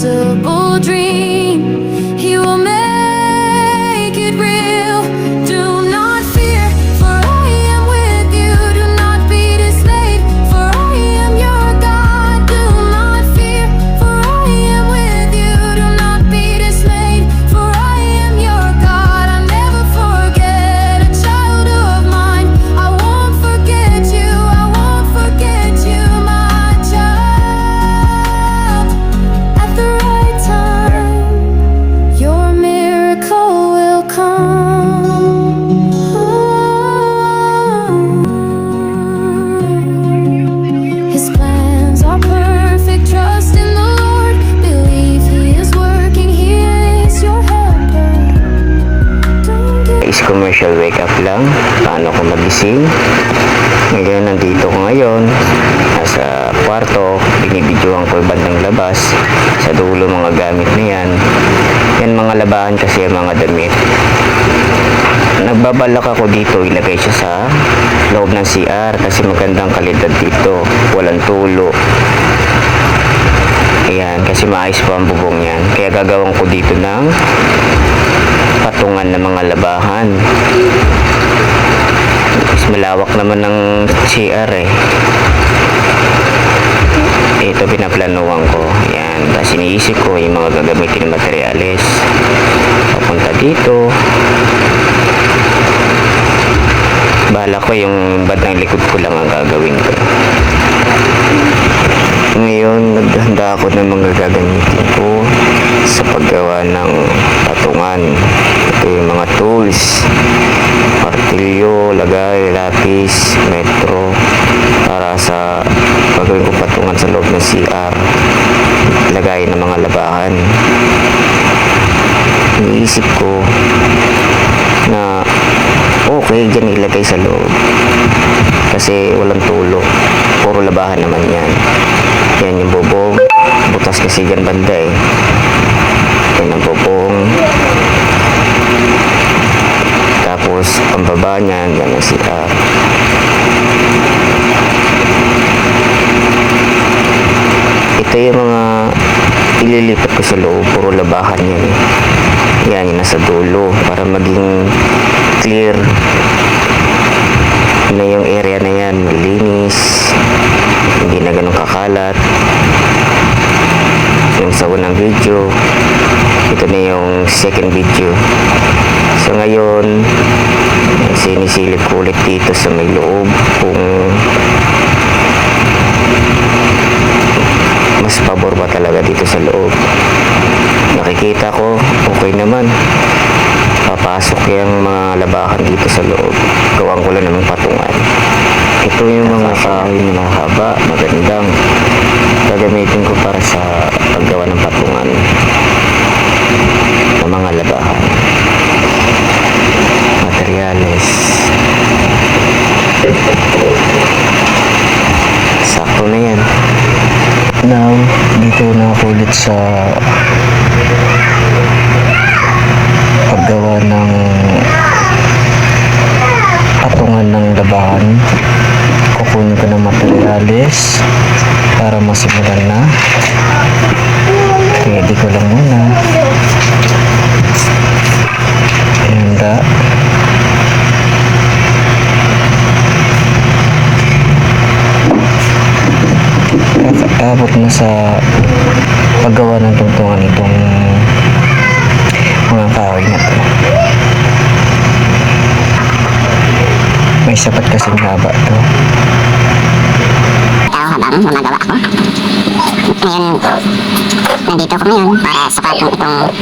impossible dream. He will make it real. Do not fear, for I am with you. Do not be dismayed, for I am your God. Do not fear, for I am with you. Do not be dismayed, for I am your God. I never forget a child of mine. I won't forget you. I won't forget you, my child. At the right time, your miracle will come. His plans are perfect. Trust in the Lord. Believe He is working. He is your helper. Don't give Is commercial wake up lang. Paano ko magising? Ngayon, nandito ko ngayon. Nasa kwarto. Binibidyohan ko yung bandang labas. Sa dulo mga gamit na yan. Yan mga labahan kasi yung mga damit. Nagbabalak ako dito. Ilagay siya sa loob ng CR kasi magandang kalidad dito. Walang tulo. Ayan, kasi maayos po ang bubong yan. Kaya gagawin ko dito ng patungan ng mga labahan. Mas malawak naman ng CR eh. Ito pinaplanuhan ko. Yan. Tapos iniisip ko yung mga gagamitin na materyales. Papunta dito. Bahala ko yung bandang likod ko lang ang gagawin ko. Ngayon, naghanda ako ng mga gagamitin ko sa paggawa ng patungan. Ito yung mga tools. Martilyo, lagay, lapis, metro. Para sa pagawin ko patungan sa loob ng CR. Lagay ng mga labahan. Iniisip ko na okay, dyan ilagay sa loob. Kasi walang tulo. Puro labahan naman yan. Yan yung bubong. Butas kasi dyan banda eh. Yan ang bubong. Tapos, pambaba niyan, yan ang CR. Ito yung mga ililipat ko sa loob. Puro labahan yan eh. Yan yung nasa dulo. Para maging clear na yung area na yan. Malinis. Hindi na ganun kakalat. Yung sa unang video, ito na yung second video. So ngayon, sinisilip ko ulit dito sa may loob kung mas pabor ba talaga dito sa loob. Nakikita ko, okay naman. Papasok yung mga labahan dito sa loob. Gawang ko lang naman patungan. Ito yung mga kahoy na mahaba, magandang. Gagamitin ko para sa paggawa ng patungan ng mga labahan. Materyales. Sakto na yan. Now, dito na ako ulit sa paggawa ng patungan ng labahan. Kukunin ko ng materyales para masimulan na. Ready ko lang muna. Handa. Abot na sa paggawa ng tungtungan itong mga kahoy na to. May sapat kasing haba to. Habang gumagawa ako. Ngayon, nandito ko ngayon para sukatan itong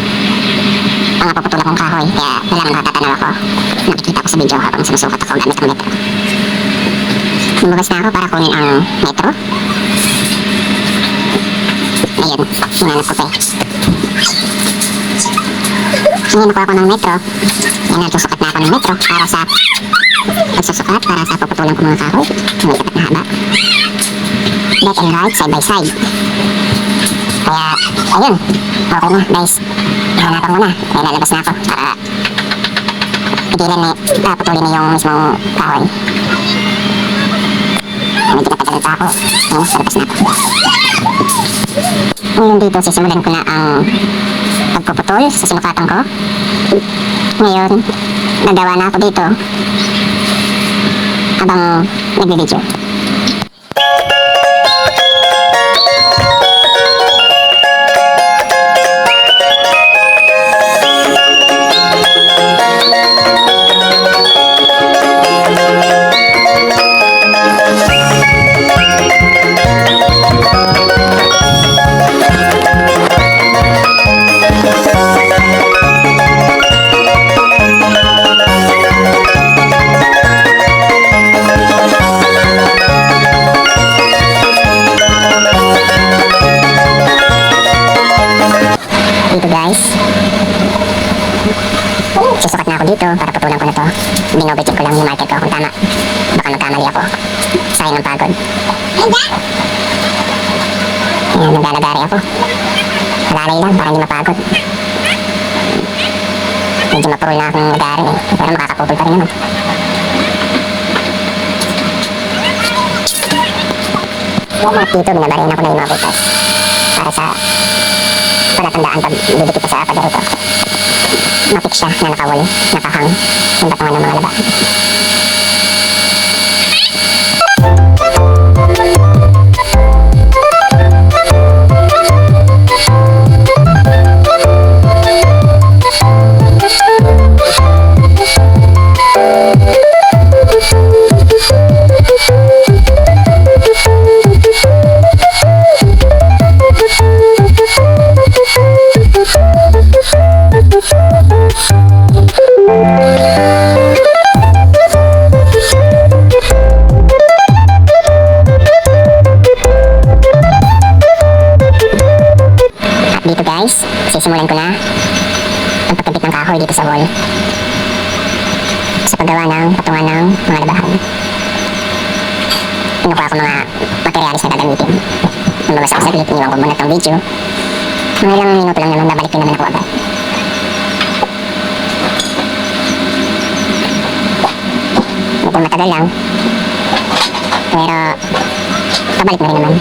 mga puputulan kong kahoy. Kaya alam mo, tatanaw ako. Nakikita ko sa video habang sinusukat ako gamit ang metro. Lumabas na ako para kunin ang metro. Ayun, hinanap ko pa eh. Ngayon nakuha ko ng metro. Yan, nagsusukat na ako ng metro para sa pagsusukat, para sa puputulan ko mga kahoy. May sapat na haba. Left and right, side by side. Kaya, ayun. Okay na, guys. Hihanapan ko na. Kaya lalabas na ako para pigilan na, putulin na yung mismong kahoy. Medyo natagal pa ako. Ayun, lalabas na ako. Ngayon dito, sisimulan ko na ang pagpuputol sa sinukatan ko. Ngayon, nagawa na ako dito habang nagbe-video. Dito guys, susukat na ako dito para putulan ko na to. Binobecheck ko lang yung marker ko kung tama. Baka magkamali ako. Sayang ang pagod. Ayan, naglalagari ako. Alalay lang para hindi mapagod. Medyo mapurol na akong lagari eh. Pero makakapupul pa rin naman. At dito, binabarin ako na yung mga butas. Para sa palatandaan pag didikit pa sa pader ito. Matik siya na nakawal, nakahang yung batangan ng mga laba. Dito guys, sisimulan ko na ang pagkabit ng kahoy dito sa wall sa paggawa ng patungan ng mga labahan. Kinukuha ko mga materialis na gagamitin. Lumabas ako saglit, iniwan ko muna itong video. Mga ilang minuto lang naman, babalik ko naman ako agad. Medyo matagal lang, pero pabalik na rin naman.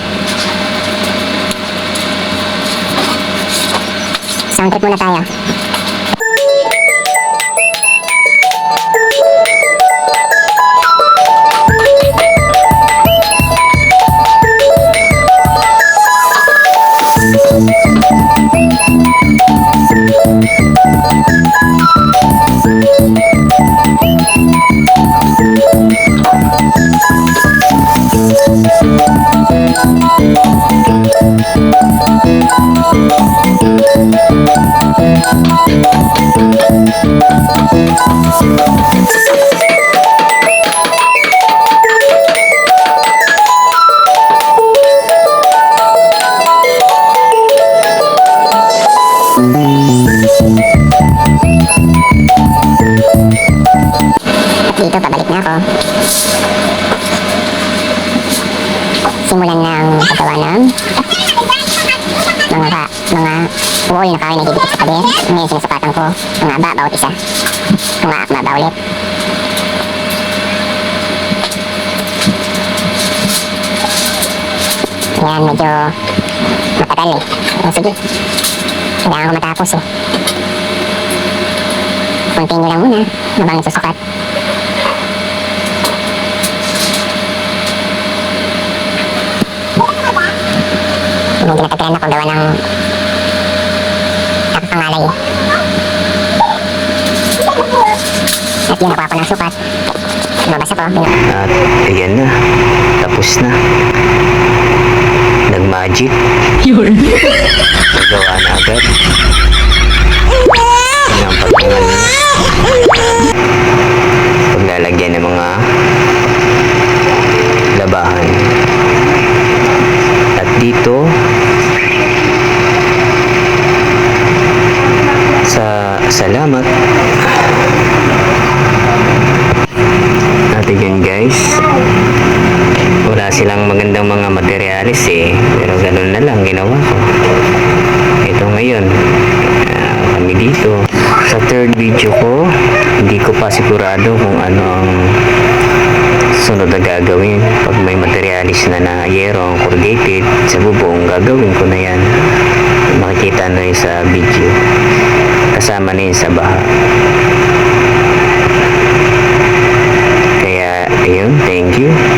Sound trip muna tayo. At dito, pabalik na ako. Simulan ng paggawa ng mga wall na kahoy na didikit sa pader. Ngayon sinasapatan ko ang haba bawat isa. Kung maaba ulit. Yan, medyo matagal eh. Sige, kailangan ko matapos eh. Continue lang muna habang nasusukat. Medyo natagalan ako gawa ng nakakangalay eh. At yun, nakuha ko ng sukat. Lumabas ako. At ayan na, tapos na. Nag-magic. Nagawa na agad. Yan ang patungan na. Paglalagyan ng mga labahan. At dito, salamat. At yun guys, wala silang magandang mga materyales eh, pero ganun na lang ginawa ko. Ito ngayon, kami dito sa third video ko. Hindi ko pa sigurado kung ano ang sunod na gagawin. Pag may materialis na na yero ang corrugated sa bubong, gagawin ko na yan. nakita na yun sa video. Kasama na yun sa baha. Kaya, ayun, thank you.